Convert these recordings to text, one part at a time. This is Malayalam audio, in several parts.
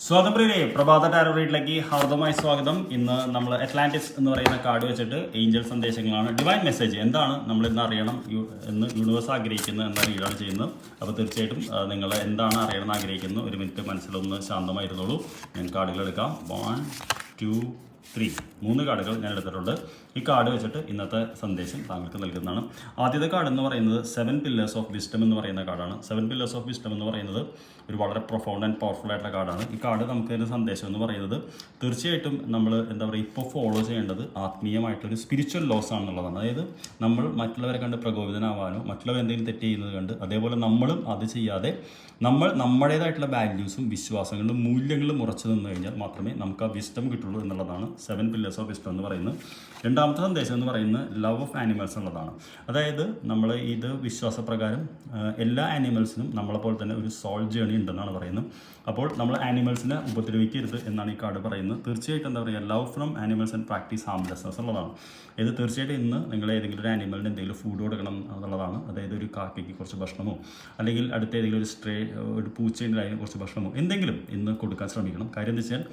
സ്വാഗതപ്രിയരെ, പ്രഭാത ടാരോ റീഡിലേക്ക് ഹാർദമായി സ്വാഗതം. ഇന്ന് നമ്മൾ അറ്റ്ലാന്റിസ് എന്ന് പറയുന്ന കാർഡ് വെച്ചിട്ട് ഏഞ്ചൽ സന്ദേശങ്ങളാണ്, ഡിവൈൻ മെസ്സേജ് എന്താണ് നമ്മൾ ഇന്ന് അറിയണം എന്ന് യൂണിവേഴ്സ് ആഗ്രഹിക്കുന്നത് എന്ന റീഡാണ് ചെയ്യുന്നത്. അപ്പോൾ തീർച്ചയായിട്ടും നിങ്ങൾ എന്താണ് അറിയണമെന്ന് ആഗ്രഹിക്കുന്നത് ഒരു മിനിറ്റ് മനസ്സിലൊന്ന് ശാന്തമായിരുന്നുള്ളൂ. ഞാൻ കാർഡുകൾ എടുക്കാം. 1 2 3 3 കാർഡുകൾ ഞാൻ എടുത്തിട്ടുണ്ട്. ഈ കാർഡ് വെച്ചിട്ട് ഇന്നത്തെ സന്ദേശം താങ്കൾക്ക് നൽകുന്നതാണ്. ആദ്യത്തെ കാർഡ് എന്ന് പറയുന്നത് 7 പില്ലേഴ്സ് ഓഫ് വിസ്ഡം എന്ന് പറയുന്ന കാർഡാണ്. 7 പില്ലേഴ്സ് ഓഫ് വിസ്ഡം എന്ന് പറയുന്നത് ഒരു വളരെ പ്രൊഫൗണ്ട് ആൻഡ് പവർഫുൾ ആയിട്ടുള്ള കാർഡാണ്. ഈ കാർഡ് നമുക്ക് തരുന്ന സന്ദേശം എന്ന് പറയുന്നത് തീർച്ചയായിട്ടും നമ്മൾ എന്താ പറയുക ഇപ്പോൾ ഫോളോ ചെയ്യേണ്ടത് ആത്മീയമായിട്ടൊരു സ്പിരിച്വൽ ലോസ് ആണെന്നുള്ളതാണ്. അതായത് നമ്മൾ മറ്റുള്ളവരെ കണ്ട് പ്രകോപിതനാവാനോ മറ്റുള്ളവർ എന്തെങ്കിലും തെറ്റ് ചെയ്യുന്നത് കണ്ട് അതേപോലെ നമ്മളും അത് ചെയ്യാതെ നമ്മൾ നമ്മുടേതായിട്ടുള്ള വാല്യൂസും വിശ്വാസങ്ങളും മൂല്യങ്ങളും ഉറച്ചു നിന്ന് കഴിഞ്ഞാൽ മാത്രമേ നമുക്ക് ആ വിസ്ഡം കിട്ടുള്ളൂ എന്നുള്ളതാണ് 7 പില്ലേഴ്സ് ഓഫ് വിസ്ഡം എന്ന് പറയുന്നത്. രണ്ടാമത്തെ സന്ദേശം എന്ന് പറയുന്നത് ലവ് ഓഫ് ആനിമൽസ് എന്നുള്ളതാണ്. അതായത് നമ്മൾ ഇത് വിശ്വാസപ്രകാരം എല്ലാ ആനിമൽസിനും നമ്മളെപ്പോലെ തന്നെ ഒരു സോൾ ജേണി ഉണ്ടെന്നാണ് പറയുന്നത്. അപ്പോൾ നമ്മൾ ആനിമൽസിനെ ഉപദ്രവിക്കരുത് എന്നാണ് ഈ കാർഡ് പറയുന്നത്. തീർച്ചയായിട്ടും എന്താ പറയുക, love from animals and practice harmlessness എന്നുള്ളതാണ്. ഇത് തീർച്ചയായിട്ടും ഇന്ന് നിങ്ങൾ ഏതെങ്കിലും ഒരു ആനിമലിന് എന്തെങ്കിലും ഫുഡ് കൊടുക്കണം എന്നുള്ളതാണ്. അതായത് ഒരു കാക്കയ്ക്ക് കുറച്ച് ഭക്ഷണമോ അല്ലെങ്കിൽ അടുത്ത ഏതെങ്കിലും ഒരു പൂച്ചയുടെ അതിന് കുറച്ച് ഭക്ഷണമോ എന്തെങ്കിലും ഇന്ന് കൊടുക്കാൻ ശ്രമിക്കണം. കാര്യം എന്താ വെച്ചാൽ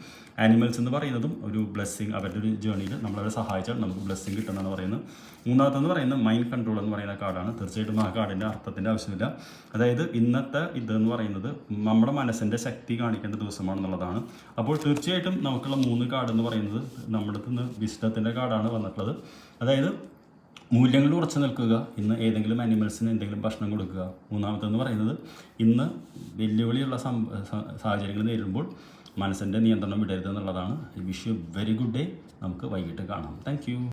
ആനിമൽസ് എന്ന് പറയുന്നതും ഒരു ബ്ലെസ്സിങ്, അവരുടെ ഒരു ജേണിയിൽ നമ്മളവരെ സഹായിച്ചാൽ നമുക്ക് ബ്ലെസ്സിങ് കിട്ടുമെന്നാണ് പറയുന്നത്. മൂന്നാമത്തെന്ന് പറയുന്നത് മൈൻഡ് കൺട്രോൾ എന്ന് പറയുന്ന കാർഡാണ്. തീർച്ചയായിട്ടും ആ കാർഡിൻ്റെ അർത്ഥത്തിൻ്റെ ആവശ്യമില്ല. അതായത് ഇന്നത്തെ ഇതെന്ന് പറയുന്നത് നമ്മുടെ മനസ്സിൻ്റെ ശക്തി കാണിക്കേണ്ട ദിവസമാണെന്നുള്ളതാണ്. അപ്പോൾ തീർച്ചയായിട്ടും നമുക്കുള്ള 3 കാർഡ് എന്ന് പറയുന്നത് നമ്മുടെ അടുത്ത് വിസ്ഡത്തിൻ്റെ കാർഡാണ് വന്നിട്ടുള്ളത്. അതായത് മൂല്യങ്ങൾ ഉറച്ചു നിൽക്കുക, ഇന്ന് ഏതെങ്കിലും ആനിമൽസിന് എന്തെങ്കിലും ഭക്ഷണം കൊടുക്കുക. മൂന്നാമത്തെന്ന് പറയുന്നത് ഇന്ന് വെല്ലുവിളിയുള്ള സാഹചര്യങ്ങൾ നേരിടുമ്പോൾ മനസ്സിൻ്റെ നിയന്ത്രണം വിടരുത് എന്നുള്ളതാണ്. Wish you very good day. നമുക്ക് വൈകിട്ട് കാണാം. Thank you.